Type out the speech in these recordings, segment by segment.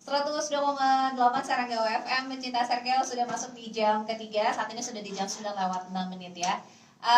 102,8 Serangga FM, Pencinta Sergel sudah masuk di jam ketiga. Saat ini sudah di jam 9:06 ya.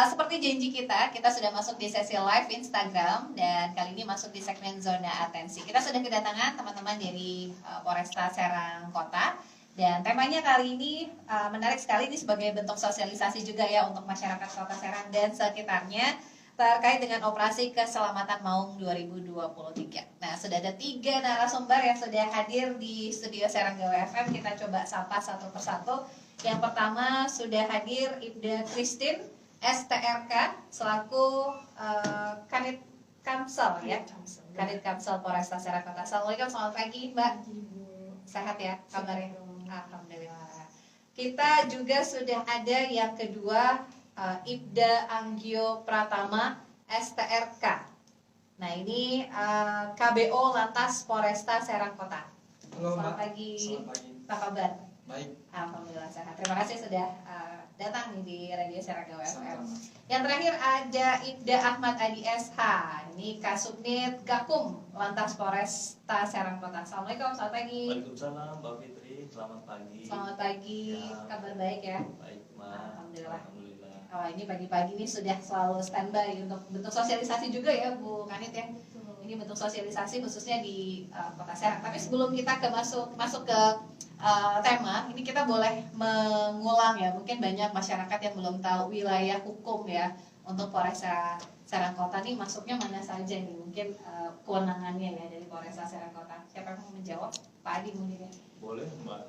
Seperti janji kita sudah masuk di sesi live Instagram. Dan kali ini masuk di segmen Zona Atensi. Kita sudah kedatangan teman-teman dari Polresta Serang Kota. Dan temanya kali ini menarik sekali, ini sebagai bentuk sosialisasi juga ya untuk masyarakat Kota Serang dan sekitarnya terkait dengan operasi keselamatan Maung 2023. Nah, sudah ada 3 narasumber yang sudah hadir di studio Serangga FM. Kita coba sapa satu persatu. Yang pertama sudah hadir Ibda Christine, STRK, selaku Kanit Kamsel ya. Kanit Kamsel Polresta Serang Kota. Assalamualaikum, selamat pagi Mbak. Sehat ya kabarnya? Alhamdulillah. Kita juga sudah ada yang kedua, Ibda Anggio Pratama, STRK. Nah ini KBO Lantas Polresta Serang Kota. Halo, selamat pagi. Selamat pagi. Apa kabar? Baik. Alhamdulillah sehat. Terima kasih sudah datang nih di Radio Serangga FM. Sama-sama. Yang terakhir ada Ibda Ahmad Adi SH. Ini Kasubnit Gakum Lantas Polresta Serang Kota. Assalamualaikum, selamat pagi. Waalaikumsalam, Mbak Fitri. Selamat pagi. Selamat pagi. Ya. Kabar baik ya? Baik, Ma. Alhamdulillah. Alhamdulillah. Oh, ini pagi-pagi ini sudah selalu standby untuk bentuk sosialisasi juga ya Bu Kanit ya. Ini bentuk sosialisasi khususnya di Kota Serang. Tapi sebelum kita masuk ke tema, ini kita boleh mengulang ya. Mungkin banyak masyarakat yang belum tahu wilayah hukum ya untuk Polresta Serang Kota nih masuknya mana saja nih. Mungkin kewenangannya ya dari Polresta Serang Kota. Siapa yang mau menjawab? Pak Adi mungkin ya. Boleh, Mbak.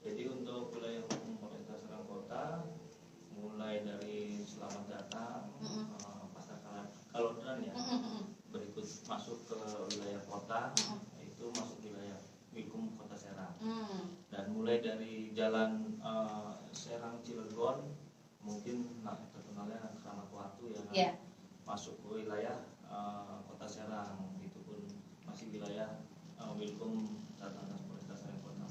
Jadi untuk wilayah hukum Polresta Serang Kota, mulai dari selamat datang, pasar kalodran ya, berikut masuk ke wilayah kota, itu masuk wilayah hukum Kota Serang. Dan mulai dari jalan Serang Cilegon, mungkin terkenalnya Keramat Watu ya, Yeah. masuk ke wilayah Kota Serang, itu pun masih wilayah Wilkom Satlantas Polresta Serang Kota.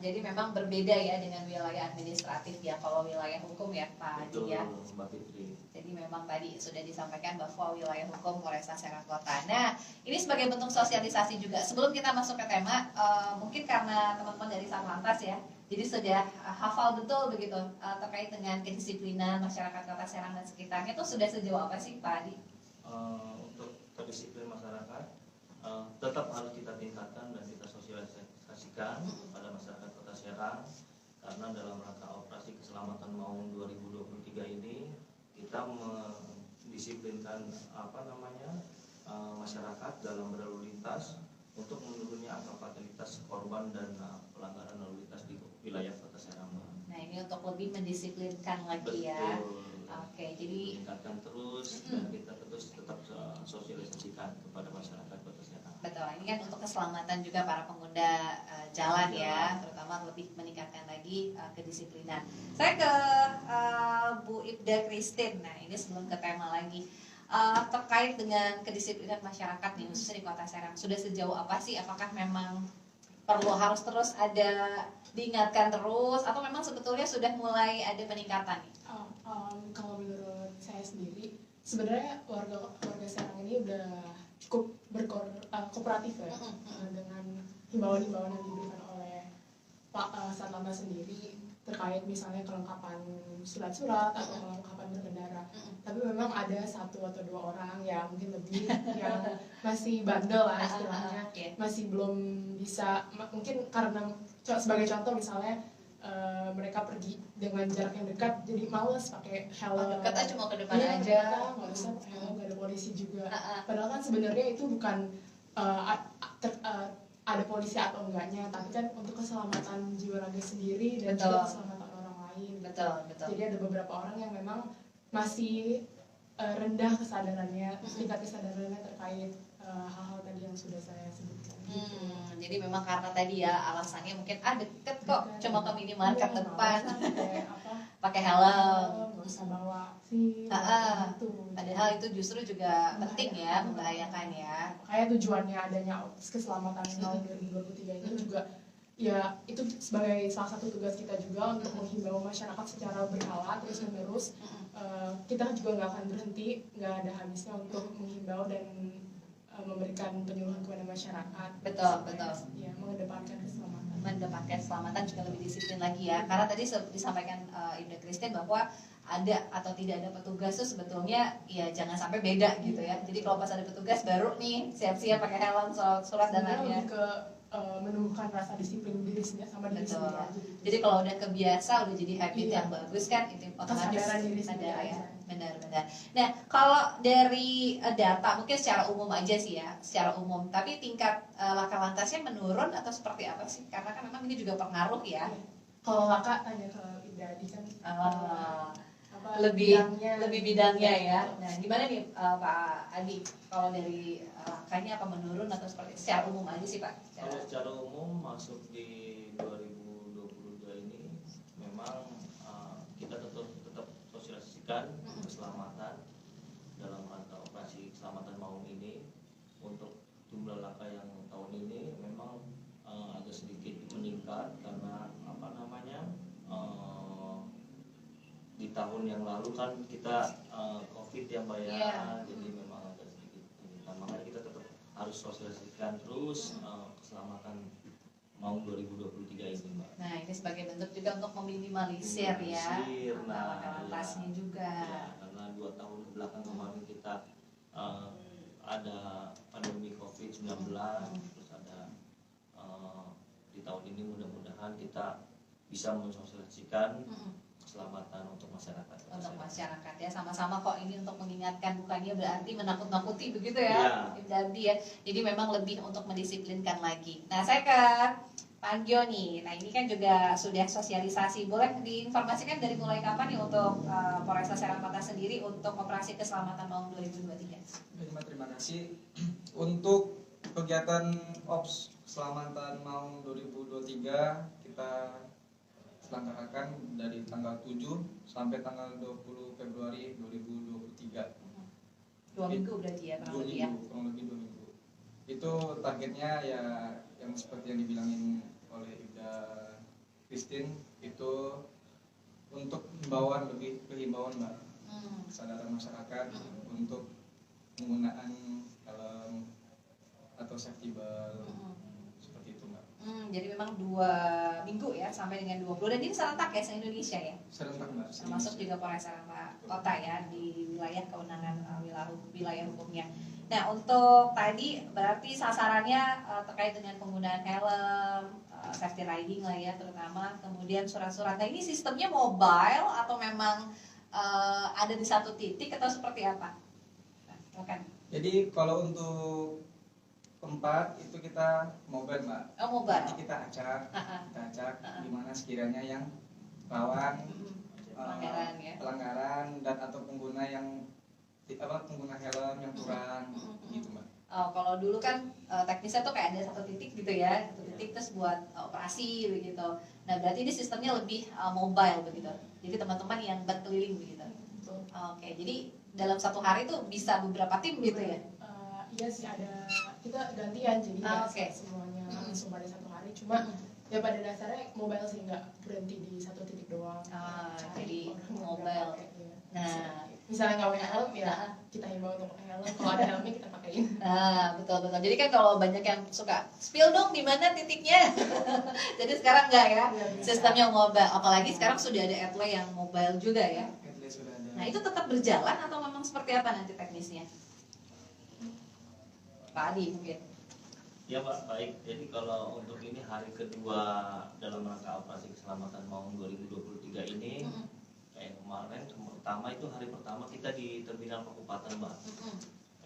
Jadi memang berbeda ya dengan wilayah administratif ya, kalau wilayah hukum ya Pak Adi ya. Betul, Mbak Fitri. Jadi memang tadi sudah disampaikan bahwa wilayah hukum Polresta Serang Kota. Nah, ini sebagai bentuk sosialisasi juga. Sebelum kita masuk ke tema, mungkin karena teman-teman dari Satlantas ya, jadi sudah hafal betul begitu terkait dengan kedisiplinan masyarakat Kota Serang dan sekitarnya itu sudah sejauh apa sih Pak Adi? Untuk kedisiplinan masyarakat tetap harus kita tingkatkan dan kita sosialisasikan kepada masyarakat Kota Serang, karena dalam rangka operasi keselamatan Maung 2023 ini kita mendisiplinkan masyarakat dalam berlalu lintas untuk menurunnya angka fatalitas korban dan pelanggaran lalu lintas di wilayah Kota Serang. Nah, ini untuk lebih mendisiplinkan lagi ya. Betul. Oke, jadi Meningkatkan terus dan kita terus tetap sosialisasikan kepada masyarakat Kota Serang. betul, ini kan untuk keselamatan juga para pengguna jalan ya, terutama lebih meningkatkan lagi kedisiplinan. Saya ke Bu Ibda Christine. Nah, ini sebelum ke tema lagi, terkait dengan kedisiplinan masyarakat nih, khususnya di Kota Serang, sudah sejauh apa sih? Apakah memang perlu harus terus ada diingatkan terus, atau memang sebetulnya sudah mulai ada peningkatan nih? Kalau menurut saya sendiri, sebenarnya warga Serang ini udah cukup kooperatif ya, dengan himbauan-himbauan yang diberikan oleh Pak Satlantas sendiri terkait misalnya kelengkapan surat-surat atau kelengkapan berkendara. Tapi memang ada 1 atau 2 orang yang mungkin lebih yang masih bandel lah istilahnya, masih belum bisa, mungkin karena sebagai contoh misalnya mereka pergi dengan jarak yang dekat jadi males pakai helm. Dekat aja, cuma ke depan Iya, aja. nggak usah pakai helm, nggak ada polisi juga. Padahal kan sebenarnya itu bukan ada polisi atau enggaknya, tapi kan untuk keselamatan jiwa raga sendiri dan Betul. juga keselamatan orang lain. Betul. Jadi ada beberapa orang yang memang masih rendah kesadarannya, tingkat kesadarannya terkait hal-hal tadi yang sudah saya sebutkan. Jadi memang karena tadi ya alasannya mungkin deket kok, cuma ke minimarket depan, pakai helm. Nggak usah bawa SIM, gitu. Padahal itu justru juga penting ya, membahayakan ya. Kayak tujuannya adanya keselamatan tahun 2023 ini juga ya itu sebagai salah satu tugas kita juga untuk menghimbau masyarakat secara berkala terus menerus. Kita juga nggak akan berhenti, nggak ada habisnya untuk menghimbau dan memberikan penyuluhan kepada masyarakat. Betul. Ya, mengedepankan keselamatan. mengedepankan keselamatan juga lebih disiplin lagi ya. Karena tadi disampaikan Ibnu Christine bahwa ada atau tidak ada petugas tuh sebetulnya ya jangan sampai beda gitu ya. Jadi kalau pas ada petugas baru nih siap-siap pakai helm, surat dan Sebenarnya lainnya. lebih ke menumbuhkan rasa disiplin diri sendiri sama diri Betul. sendiri aja gitu. Jadi kalau udah kebiasa, udah jadi habit Iya. yang bagus kan, itu otomatis Kesadaran diri sendiri sadar ya. aja. Benar-benar. Nah, kalau dari data mungkin secara umum aja sih ya, secara umum. Tapi tingkat laka lantasnya menurun atau seperti apa sih? Karena kan memang ini juga pengaruh ya. Kalau kakak tanya ke Ibradi kan apa Lebih bidangnya, bidangnya ya. Nah, gimana nih Pak Adi? Kalau dari lakanya apa menurun atau seperti secara umum aja sih Pak? Kalau secara umum masuk di 2022 ini memang kita tetap sosialisasikan keselamatan dalam rangka operasi keselamatan maung ini. Untuk jumlah laka yang tahun ini memang agak sedikit meningkat karena apa namanya di tahun yang lalu kan kita COVID yang bayar, Iya. jadi memang agak sedikit meningkat. Makanya kita tetap harus sosialisasikan terus keselamatan maung 2023 ini, Mbak. Nah, ini sebagai bentuk juga untuk meminimalisir ya Nah, laka lantasnya ya. juga. Ya, karena 2 tahun belakang kemarin kita ada pandemi COVID-19, terus ada di tahun ini mudah-mudahan kita bisa mensosialisasikan keselamatan untuk masyarakat. Untuk masyarakat ya, sama-sama kok ini untuk mengingatkan, bukannya berarti menakut-nakuti begitu ya, jadi ya. Jadi memang lebih untuk mendisiplinkan lagi. Nah, saya ke Pak Angio nih. Nah, ini kan juga sudah sosialisasi. Boleh diinformasikan dari mulai kapan nih untuk Polresta Serang Kota sendiri untuk operasi keselamatan maung 2023? Terima kasih. Untuk kegiatan OPS Keselamatan Maung 2023 kita selenggarakan dari tanggal 7 sampai tanggal 20 Februari 2023. 2 minggu berarti ya, kurang lebih ya. Kurang lebih 2 minggu. Itu targetnya ya yang seperti yang dibilangin oleh Ibda Christine, itu untuk himbauan, lebih ke himbauan Mbak, kesadaran masyarakat untuk penggunaan helm atau safety belt, seperti itu Mbak. Jadi memang 2 minggu ya sampai dengan 20, dan ini serentak ya se-Indonesia ya, Serentak Mbak. termasuk juga Polresta Kota ya di wilayah kewenangan wilayah hukumnya. Nah, untuk tadi berarti sasarannya terkait dengan penggunaan helm, safety riding lah ya terutama, kemudian surat-surat. Nah, ini sistemnya mobile atau memang ada di satu titik atau seperti apa? Nah, silakan. Jadi kalau untuk tempat itu kita mobile Mbak. Oh, mobile. Nanti kita acak di mana sekiranya yang rawan Pelanggaran ya. pelanggaran dan atau pengguna yang pengguna helm yang kurang gitu Mbak. Oh, kalau dulu kan teknisnya tuh kayak ada satu titik gitu ya, satu titik terus buat operasi begitu. Nah, berarti ini sistemnya lebih mobile begitu. Jadi teman-teman yang berkeliling begitu. Oke, jadi dalam satu hari tuh bisa beberapa tim gitu ya? Iya sih, ada, kita gantian jadi nggak semuanya langsung pada satu hari. Cuma ya pada dasarnya mobile sih, nggak berhenti di satu titik doang. Jadi orang yang mobile. nggak pakai, ya. Nah, Misalnya nggak pakai helm ya kita himbau untuk pakai helm. Kalau ada helmnya kita pakein. betul. Jadi kan kalau banyak yang suka spill dong di mana titiknya. Jadi sekarang enggak ya, sistemnya mobile. Apalagi sekarang sudah ada Atle yang mobile juga ya. Sudah ada. Nah, itu tetap berjalan atau memang seperti apa nanti teknisnya? Pak Adi mungkin. Ya Pak, baik. Jadi kalau untuk ini hari kedua dalam rangka operasi keselamatan maung 2023 ini, kayak kemarin pertama itu hari pertama kita di terminal Kabupaten Mbak.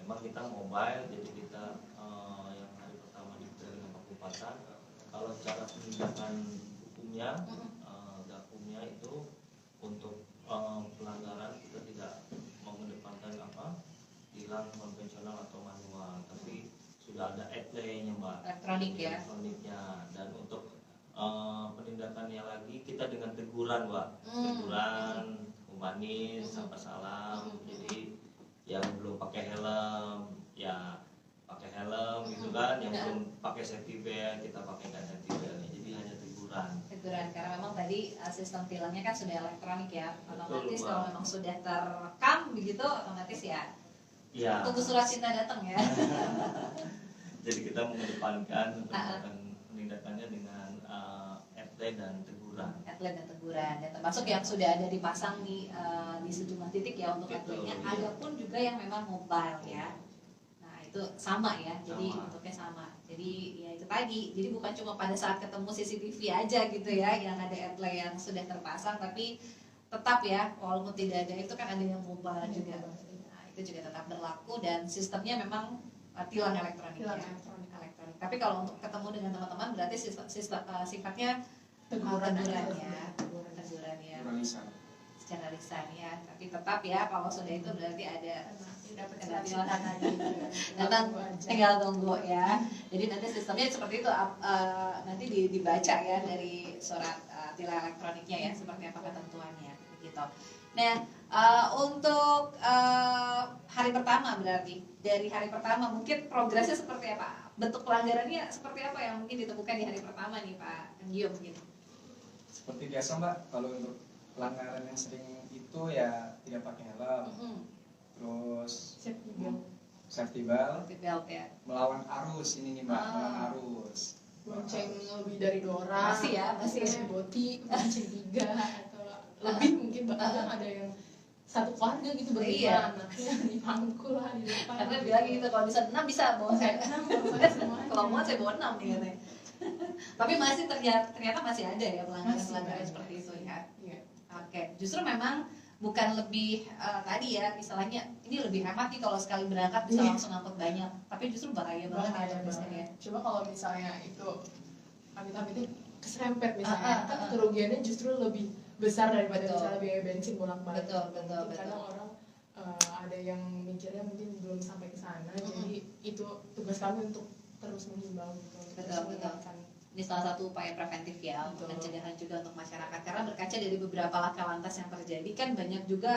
Memang kita mobile, jadi kita yang hari pertama di terminal Kabupaten. Kalau cara penindakan hukumnya, gakumnya itu untuk pelanggaran kita tidak mengedepankan tilang konvensional atau manual, tapi sudah ada ETLE-nya Mbak. Elektronik ya. Elektroniknya. Dan untuk penindakannya lagi kita dengan teguran Mbak. Teguran, humanis, sapa salam. Jadi yang belum pakai helm ya pakai helm gitu kan, yang belum pakai safety belt kita pakaikan safety beltnya. Jadi hanya teguran Karena memang tadi sistem tilangnya kan sudah elektronik ya, otomatis Betul, kalau Mbak. memang sudah terekam begitu otomatis ya ya. tunggu surat cinta datang ya. Jadi kita mengedepankan untuk melakukan penindakannya dengan headline dan teguran. Headline dan teguran, dan termasuk yang sudah ada dipasang di sejumlah titik ya untuk Betul, headline-nya. iya. Ada pun juga yang memang mobile ya. Nah itu sama ya, jadi Sama. bentuknya sama. Jadi ya itu tadi, jadi bukan cuma pada saat ketemu CCTV aja gitu ya yang ada headline yang sudah terpasang, tapi tetap ya walaupun tidak ada itu kan ada yang mobile juga. Nah, itu juga tetap berlaku dan sistemnya memang tilang elektronik Tilang ya. elektronik. Tapi kalau untuk ketemu dengan teman-teman berarti sifatnya Teguran teguran aja. ya, teguran ya Kurang lisan. secara lisan ya. Tapi tetap ya kalau sudah itu berarti ada dapat Ada surat tadi datang tinggal tunggu ya. Jadi nanti sistemnya seperti itu nanti dibaca ya dari surat tilang elektroniknya ya seperti apa ketentuannya gitu. Nah untuk hari pertama berarti dari hari pertama mungkin progresnya seperti apa? Bentuk pelanggarannya seperti apa yang mungkin ditemukan di hari pertama nih Pak Gio mungkin? Seperti biasa Mbak, kalau untuk pelanggaran yang sering itu ya tidak pakai helm, terus safety belt, Safety belt ya. melawan arus ini nih Mbak, melawan arus. bonceng lebih dari 2 orang, Masih ya, masih ya. boti, bonceng 3 atau lebih mungkin bahkan ada yang satu keluarga gitu Iya. berlima anaknya dipangkul lah di depan. Karena bilang gitu kalau bisa 6 bisa bawa saya. Semuanya. Kalau mau saya bawa 6 nih katanya. Tapi masih ternyata masih ada ya pelanggaran-pelanggaran Masih ada. seperti itu ya. Iya. Oke, justru memang bukan lebih tadi ya istilahnya ini lebih hemat nih kalau sekali berangkat bisa Iya. langsung ngangkut banyak. Tapi justru bahaya banget ya Bahaya biasanya ya. banget. Coba kalau misalnya itu amit-amit keserempet misalnya, kan kerugiannya justru lebih besar daripada Betul. misalnya biaya bensin bolak-balik. Betul, betul, Mungkin kadang betul. orang ada yang mikirnya mungkin belum sampai ke sana, Mm-mm. jadi itu tugas kami untuk terus menghimbau gitu. Betul, Terus betul. mengingatkan. Ini salah satu upaya preventif ya untuk Betul. pencegahan juga untuk masyarakat karena berkaca dari beberapa laka lantas yang terjadi kan banyak juga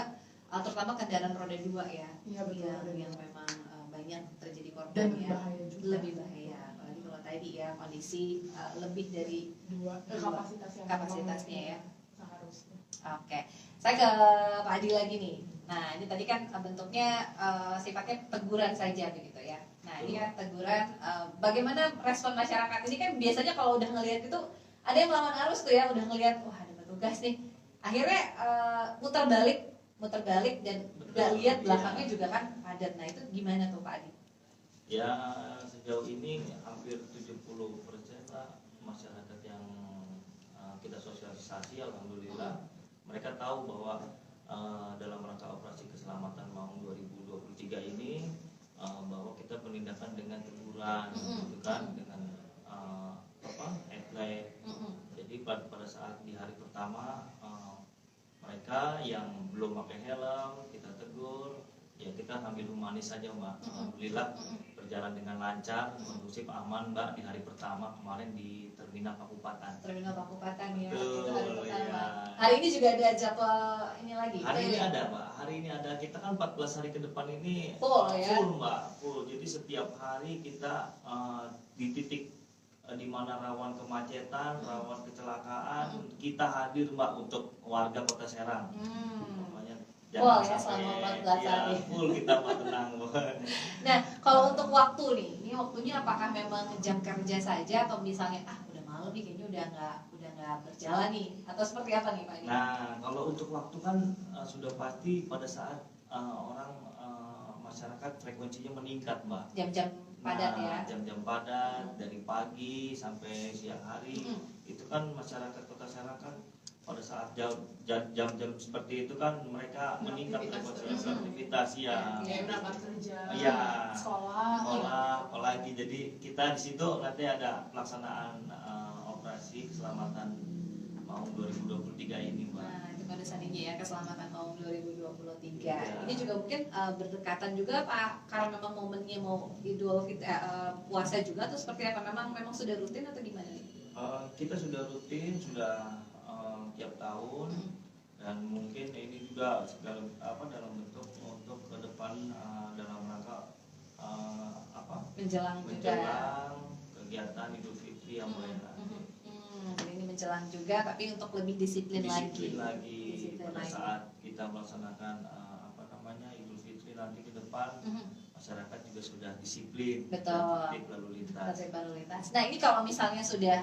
terutama kendaraan roda 2 ya Iya, betul, yang, roda yang dua. memang banyak terjadi Dan korbannya bahaya juga. lebih bahaya apalagi kalau tadi ya kondisi lebih dari Dua Dua. kapasitas yang Kapasitasnya memang ya. seharusnya. Oke, saya ke Pak Adi lagi nih. Nah, ini tadi kan bentuknya sifatnya teguran saja begitu ya. Nah, ini kan teguran. Bagaimana respon masyarakat ini kan biasanya kalau udah ngelihat itu ada yang melawan arus tuh ya, udah ngelihat wah ada petugas nih. Akhirnya muter balik dan nggak lihat belakangnya juga kan padat. Nah, itu gimana tuh Pak Adi? Ya sejauh ini hampir 70% lah masyarakat yang kita sosialisasi, alhamdulillah mereka tahu bahwa dalam rangka operasi keselamatan Maung 2023 ini bahwa kita penindakan dengan teguran, gitu kan, dengan headline. Jadi pada saat di hari pertama mereka yang belum pakai helm kita tegur, ya kita ambil humanis saja Mbak. Alhamdulillah berjalan dengan lancar, kondusif, aman Mbak di hari pertama kemarin di Terminal Pakupatan. Terminal Pakupatan ya, Betul, itu hari pertama. iya. Hari ini juga ada jadwal ini lagi. Hari ini ya? ada Mbak, hari ini ada, kita kan 14 hari ke depan ini Full, ya? full Mbak, full. Jadi setiap hari kita di titik di mana rawan kemacetan, rawan kecelakaan, kita hadir Mbak untuk warga Kota Serang. Pokoknya Full jangan ya, sampai selama 14 hari. full kita Mbak, tenang Mbak. Nah, kalau untuk waktu nih, ini waktunya apakah memang jam kerja saja atau misalnya udah malam nih kayaknya udah nggak berjalan nih atau seperti apa nih Pak Adi? Nah, kalau untuk waktu kan sudah pasti pada saat orang masyarakat frekuensinya meningkat Mbak. Jam-jam padat ya. Jam-jam padat dari pagi sampai siang hari itu kan masyarakat Kota Serang kan pada saat jam-jam seperti itu kan mereka meningkat frekuensi aktivitas ya. Kayak berangkat kerja, Iya. sekolah, apalagi jadi kita di situ nanti ada pelaksanaan operasi keselamatan Maung 2023 ini Mbak. Nah, itu pada saat ini ya keselamatan Maung 2023. Iya. Ini juga mungkin berdekatan juga Pak karena memang momennya mau Idul puasa juga atau seperti apa? Memang sudah rutin atau gimana nih? Kita sudah rutin, sudah tiap tahun dan mungkin ini juga dalam bentuk untuk ke depan dalam rangka Menjelang juga. menjelang kegiatan Idul Fitri yang mulai nanti. Jadi ini menjelang juga tapi untuk lebih disiplin lagi. Disiplin Pada lagi. saat kita melaksanakan Idul Fitri nanti ke depan, masyarakat juga sudah disiplin Betul. dan tertib lalu lintas. Tertib lalu lintas. Nah ini kalau misalnya sudah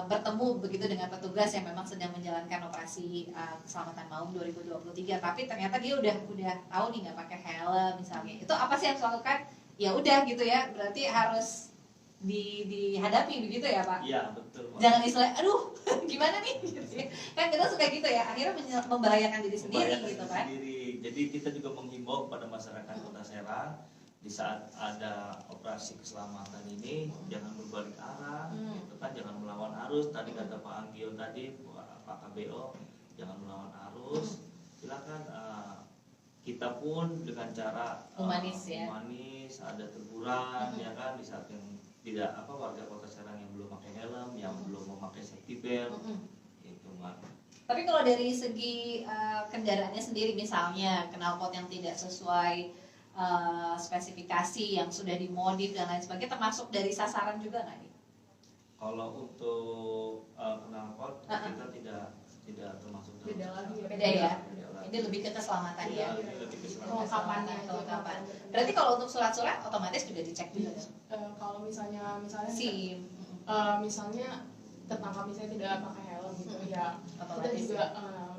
bertemu begitu dengan petugas yang memang sedang menjalankan operasi keselamatan maung 2023, tapi ternyata dia udah tahu nih nggak pakai helm misalnya, itu apa sih yang harus dilakukan? Ya udah gitu ya, berarti harus dihadapi begitu ya Pak? Iya betul. Jangan istilah, aduh gimana nih? Kan kita suka gitu ya, akhirnya membahayakan diri sendiri gitu kan? Jadi kita juga menghimbau kepada masyarakat Kota Serang di saat ada operasi keselamatan ini jangan berbalik arah, gitu kan, jangan melawan arus. Tadi kata Pak Anggio tadi, Pak KBO, jangan melawan arus. Silakan kita pun dengan cara humanis ya. Humanis, ada teguran ya kan di saat yang tidak warga Kota Serang yang belum pakai helm, yang belum memakai safety belt, itu Mbak. Tapi kalau dari segi kendaraannya sendiri, misalnya knalpot yang tidak sesuai spesifikasi yang sudah dimodif dan lain sebagainya, termasuk dari sasaran juga nggak nih? Kalau untuk knalpot kita tidak termasuk dalam Beda lagi ya. Beda ya. Beda lagi. Ini lebih ke keselamatan ya. Ini lebih ke Kelengkapannya. Kelengkapan. Berarti kalau untuk surat-surat otomatis juga dicek juga. Kalau misalnya SIM. misalnya tertangkap misalnya tidak pakai helm gitu ya, kita Otomatis juga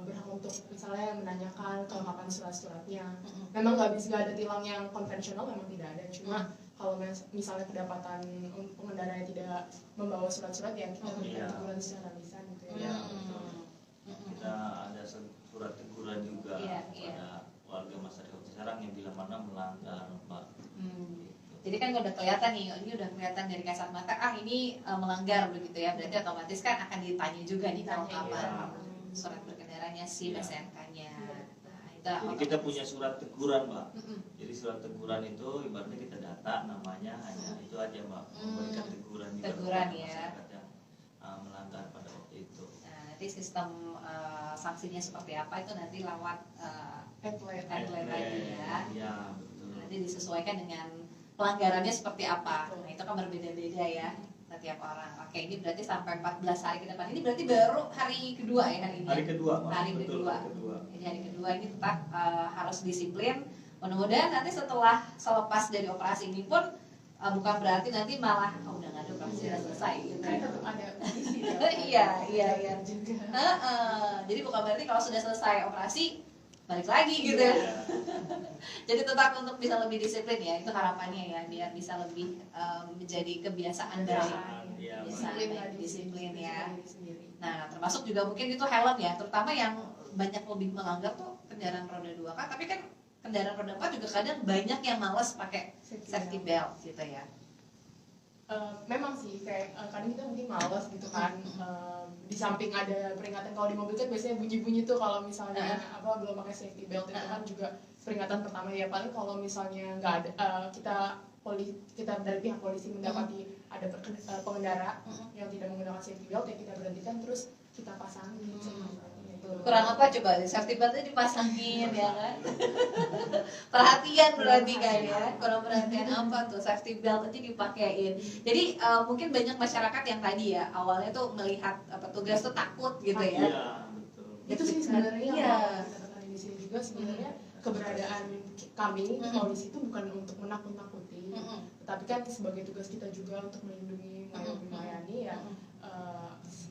berhak untuk misalnya menanyakan kelengkapan surat-suratnya. Memang nggak ada tilang yang konvensional, memang tidak ada. Cuma kalau misalnya kedapatan pengendara yang tidak membawa surat-surat, ya kita berikan teguran secara lisan gitu ya. Iya, betul. Kita ada surat teguran juga pada warga masyarakat Kota Serang yang bila mana melanggar, Mbak. Jadi kan udah kelihatan nih, ini udah kelihatan dari kasat mata, ini melanggar begitu ya, berarti otomatis kan akan ditanya juga nih kelengkapan surat berkendaranya, SIM, SNK-nya. Nah, itu Jadi kita punya surat teguran, Mbak. Jadi surat teguran itu ibaratnya kita data namanya, hanya itu aja, Mbak. Memberikan teguran juga Teguran kepada ya. masyarakat yang melanggar pada waktu itu. Nah, nanti sistem sanksinya seperti apa itu nanti lewat Headlight. headlight tadi ya. Iya, betul. Nanti disesuaikan dengan pelanggarannya seperti apa. Nah, itu kan berbeda-beda ya setiap orang. Oke, ini berarti sampai 14 hari ke depan. Ini berarti baru hari kedua ya hari ini. Hari kedua, Mbak. Hari Betul, kedua. hari kedua. Jadi hari kedua ini tetap harus disiplin. Mudah-mudahan nanti setelah selepas dari operasi ini pun bukan berarti nanti malah udah nggak ada operasi, udah selesai gitu Kan ya. tetap ada kondisi ya. Iya. Juga. Jadi bukan berarti kalau sudah selesai operasi balik lagi gitu. Iya. Jadi tetap untuk bisa lebih disiplin ya, itu harapannya ya, biar bisa lebih menjadi kebiasaan baik. Iya, Bisa Mbak. disiplin ya. Sendiri. Nah, termasuk juga mungkin itu helm ya, terutama yang banyak lebih melanggar tuh kendaraan roda 2 kan, tapi kan kendaraan roda 4 juga kadang banyak yang males pakai safety belt gitu ya. Memang sih kayak kadang kita mungkin malas gitu kan, di samping ada peringatan kalau di mobil kan biasanya bunyi-bunyi tuh kalau misalnya belum pakai safety belt, itu kan juga peringatan pertama ya. Paling kalau misalnya nggak ada, kita dari pihak polisi mendapati ada pengendara yang tidak menggunakan safety belt, ya kita berhentikan terus kita pasangin gitu. Kurang apa coba, safety beltnya dipasangin ya kan. Perhatian berarti kan ya, kurang perhatian apa tuh, safety belt aja dipakein. Jadi mungkin banyak masyarakat yang tadi ya awalnya tuh melihat petugas tuh takut gitu ya. Iya, betul. Itu sih sebenarnya Iya. yang kita katakan di sini juga sebenarnya keberadaan kami polisi itu bukan untuk menakut-nakuti, tetapi kan sebagai tugas kita juga untuk melindungi, melayani ya.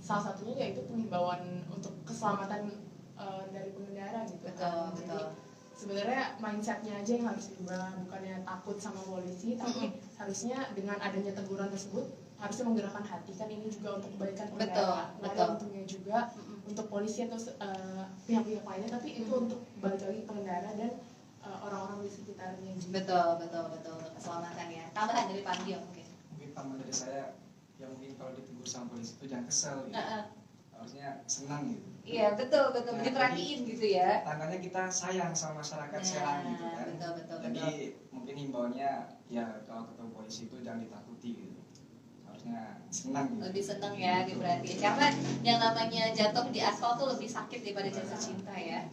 Salah satunya yaitu penghimbauan untuk keselamatan dari pengendara gitu. Betul. Jadi sebenarnya mindsetnya aja yang harus diubah, bukannya takut sama polisi, tapi harusnya dengan adanya teguran tersebut harusnya menggerakkan hati, kan ini juga untuk kebaikan pengendara. Nggak ada untungnya juga untuk polisi atau pihak-pihak lainnya, tapi itu untuk balik lagi pengendara dan orang-orang di sekitarnya juga. Betul untuk keselamatan ya. Tambahan dari Pak Dio mungkin. Mungkin tambah dari saya, ya mungkin kalau ditegur sama polisi itu jangan kesel gitu. Harusnya senang gitu. Iya betul diperhatiin gitu ya. Tandanya kita sayang sama masyarakat Serang gitu kan. Betul. Jadi mungkin himbauannya ya kalau ketemu polisi itu jangan ditakuti gitu. Harusnya senang gitu. Lebih seneng ya diperhatiin, karena yang namanya jatuh di aspal tuh lebih sakit daripada jatuh cinta ya.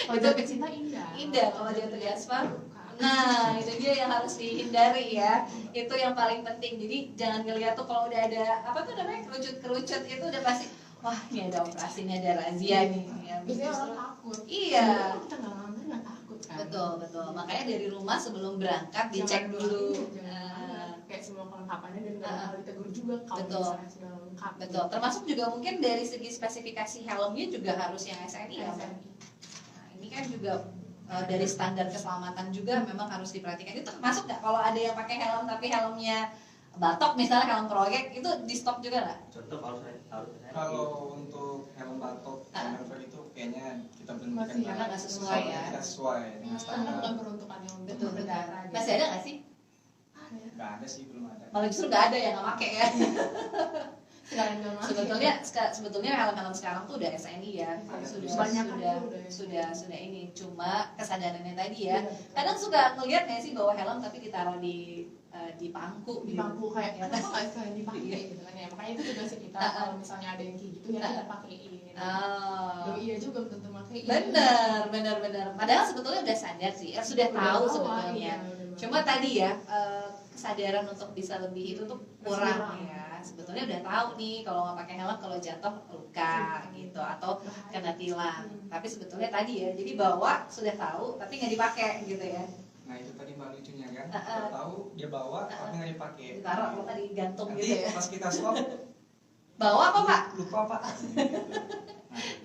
Kalau jatuh cinta indah. Indah kalau jatuh di aspal. Nah, itu dia yang harus dihindari ya. Itu yang paling penting. Jadi jangan ngeliat tuh kalau udah ada apa tuh namanya kerucut-kerucut itu udah pasti wah ini ada operasi, ini ada razia nih. Ya, Biasanya orang takut. Iya. Sebenarnya kita nggak takut kan. Betul. Makanya dari rumah sebelum berangkat dicek dulu. pakai semua kelengkapannya dan nggak bakal ditegur juga kalau Betul. misalnya sudah lengkap. Betul, termasuk juga mungkin dari segi spesifikasi helmnya juga harus yang SNI ya. Mbak? SNI. Nah, ini kan juga dari standar keselamatan juga memang harus diperhatikan. Itu termasuk nggak kalau ada yang pakai helm tapi helmnya batok misalnya helm proyek itu di stop juga nggak? Contoh harus Kalau untuk helm batok Marvel itu kayaknya kita Masih berhentikan ya, karena nggak sesuai ya. Tidak sesuai dengan Karena standar. bukan peruntukannya untuk Betul, betul. berkendara gitu. Masih ada nggak sih? Ada. Nggak ada sih, belum ada. Malah justru nggak ada yang nggak pakai ya. Sekalian nggak pakai. Sebetulnya helm-helm sekarang tuh udah SNI ya, sudah Banyak kan sudah udah sudah ini. Cuma kesadarannya tadi ya. Iya, Kadang suka ngeliat nggak sih bawa helm tapi ditaruh di pangku di gitu. bangku kayak Ya. kenapa nggak sekalian dipakai Iya. gitu kan ya, makanya itu juga sih kita kalau misalnya ada yang kayak gitu ya kita pakein. Oh. Doi iya juga belum tentu pakein. Bener. Padahal sebetulnya udah sadar sih, sudah tahu sebetulnya. Iya, Cuma tadi ya kesadaran untuk bisa lebih itu tuh kurang kurang. ya. Sebetulnya udah tahu nih kalau nggak pakai helm kalau jatuh luka gitu atau kena tilang. Tapi sebetulnya tadi ya, jadi bawa sudah tahu tapi nggak dipakai gitu ya. Nah itu tadi mbak lucunya kan, kita tahu dia bawa tapi nggak dipakai. Ditaruh apa tadi gantung Nanti gitu ya. pas kita swap Bawa apa Pak? lupa pak.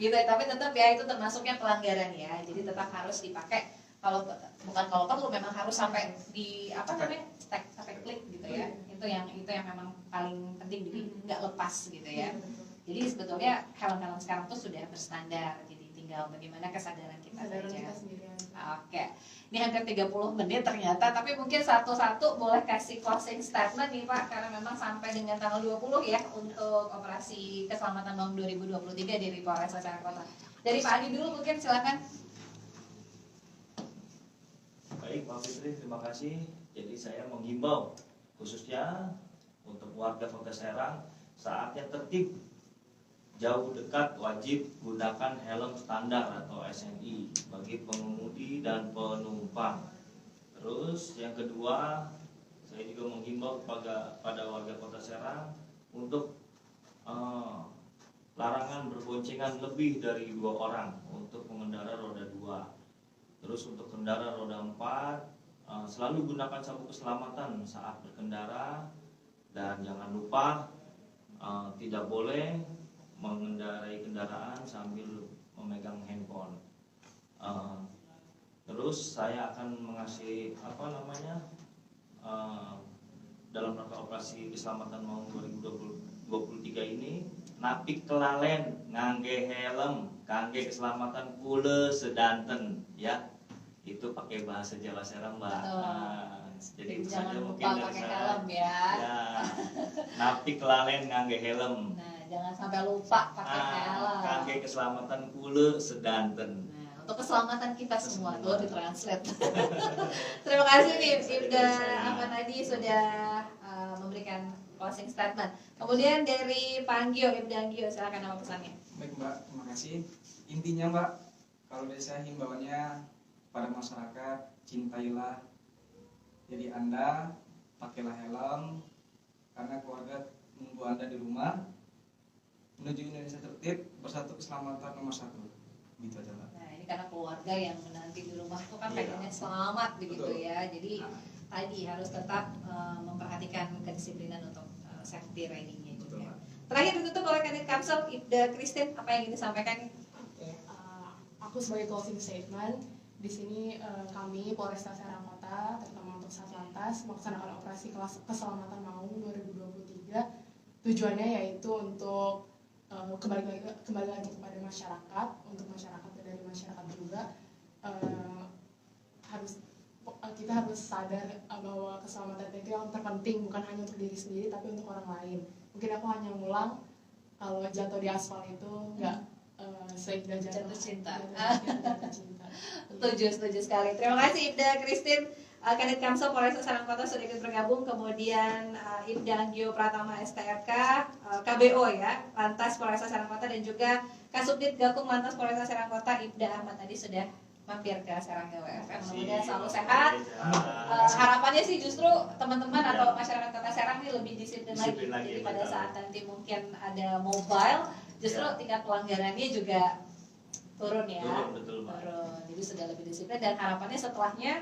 Gitu ya, tapi tetap ya itu termasuknya pelanggaran ya. Jadi tetap harus dipakai. Kalau bukan kalau perlu memang harus sampai di apa namanya sampai klik gitu ya. Itu yang memang paling penting, jadi nggak lepas gitu ya. Jadi sebetulnya helm-helm sekarang tuh sudah berstandar. Jadi tinggal bagaimana kesadaran kita Kesadaran saja. kita sendiri aja. Oke, ini hampir 30 menit ternyata, tapi mungkin satu-satu boleh kasih closing statement nih Pak, karena memang sampai dengan tanggal 20 ya untuk operasi keselamatan malam 2023 di Polres Serang Dari Pak Adi dulu mungkin silakan. Baik, Pak Fitri, terima kasih. Jadi saya menghimbau khususnya untuk warga Kota Serang, saatnya tertib, jauh dekat wajib gunakan helm standar atau SNI bagi pengemudi dan penumpang. Terus yang kedua, saya juga menghimbau pada warga Kota Serang untuk larangan berboncengan lebih dari 2 orang untuk pengendara roda 2. Terus untuk kendaraan roda 4, selalu gunakan sabuk keselamatan saat berkendara, dan jangan lupa tidak boleh mengendarai kendaraan sambil memegang handphone. Terus saya akan mengasih dalam rangka operasi keselamatan malam 2023 ini, napik kelalen ngangge helm kangge keselamatan kule sedanten ya. Itu pakai bahasa Jawa Serang, Mbak. Jadi itu Jangan saja lupa mungkin dari pakai saya. helm ya. Ya. Napik kelalen ngangge helm. Nah, jangan sampai lupa pakai helm. Kangge keselamatan kule sedanten. Nah, untuk keselamatan kita semua tuh ditranslate. Terima kasih nih Ibda Ahmad Adi sudah memberikan closing statement. Kemudian dari Panggio, Ibda Anggio, silakan nama pesannya. Baik mbak, terima kasih. Intinya mbak, kalau dari saya himbauannya pada masyarakat, cintailah diri Anda, pakailah helm, karena keluarga menunggu Anda di rumah. Menuju Indonesia tertib, bersatu keselamatan nomor 1. Gitu aja mbak. Nah, ini karena keluarga yang menanti di rumah tuh kan Iya. pengennya selamat begitu Betul. ya. Jadi tadi harus tetap memperhatikan kedisiplinan untuk safety riding-nya Betul, juga. Mbak. Terakhir ditutup oleh Kanit Kamsel, Ibda Christine, apa yang ingin disampaikan? Oke, aku sebagai closing statement di sini kami Polresta Serang Kota, terutama untuk Satlantas, melaksanakan operasi keselamatan maung 2023. Tujuannya yaitu untuk kembali lagi kepada masyarakat, untuk masyarakat dan dari masyarakat juga kita harus sadar bahwa keselamatan itu yang terpenting, bukan hanya untuk diri sendiri tapi untuk orang lain. Mungkin aku hanya ngulang, kalau jatuh di aspal itu nggak seindah Jatuh cinta. jatuh cinta. Setuju sekali. Terima kasih Ibda Christine, Kanit Kamsel Polresta Serang Kota sudah ikut bergabung. Kemudian Ibda Anggio Pratama STRK, KBO ya, Lantas Polresta Serang Kota, dan juga Kasubdit Gakum Lantas Polresta Serang Kota, Ibda Ahmad tadi sudah mampir ke Serang WFM. Mudah-mudahan selalu sehat. Harapannya sih justru teman-teman atau masyarakat Kota Serang ini lebih disiplin lagi. Disiplin lagi, Jadi pada betul. saat nanti mungkin ada mobile, justru tingkat pelanggarannya juga turun ya. Turun, betul, Mbak. Turun. Jadi sudah lebih disiplin, dan harapannya setelahnya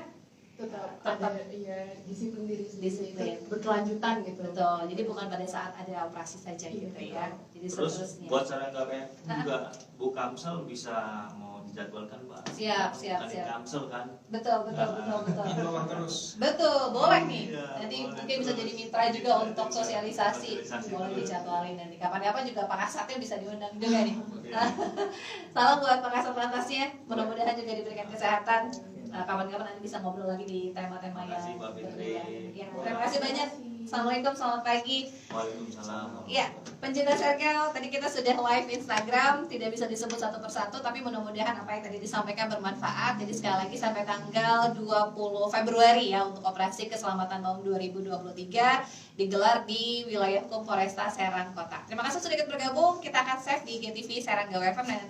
tetap ada disiplin diri sendiri, Disiplin. berkelanjutan gitu. Betul, jadi bukan pada saat ada operasi saja gitu ya. Jadi Terus seterusnya. buat Sarangga WFM juga Bu Kamsel bisa mau dijadwalkan Mbak. Siap. Kamsel kan. Betul. Himbauan terus. Betul, boleh nih. Iya, Nanti boleh mungkin bisa terus. jadi mitra juga untuk sosialisasi. Sosialisasi Boleh terus. dijadwalin nanti. Kapan-kapan juga Pak Kasatnya bisa diundang juga nih. Iya. Salam buat Pak Kasat Lantasnya. Mudah-mudahan juga diberikan kesehatan. Kapan-kapan nanti bisa ngobrol lagi di tema-tema Terima kasih, yang Mbak Fitri. berbeda. Ya, terima kasih banyak. Assalamualaikum, selamat pagi. Waalaikumsalam. Ya, pencinta Circle, tadi kita sudah live Instagram, tidak bisa disebut satu persatu, tapi mudah-mudahan apa yang tadi disampaikan bermanfaat. Jadi sekali lagi sampai tanggal 20 Februari ya untuk operasi keselamatan tahun 2023 digelar di wilayah hukum Polresta Serang Kota. Terima kasih sudah ikut bergabung. Kita akan save di IGTV Serang GWFM dan nanti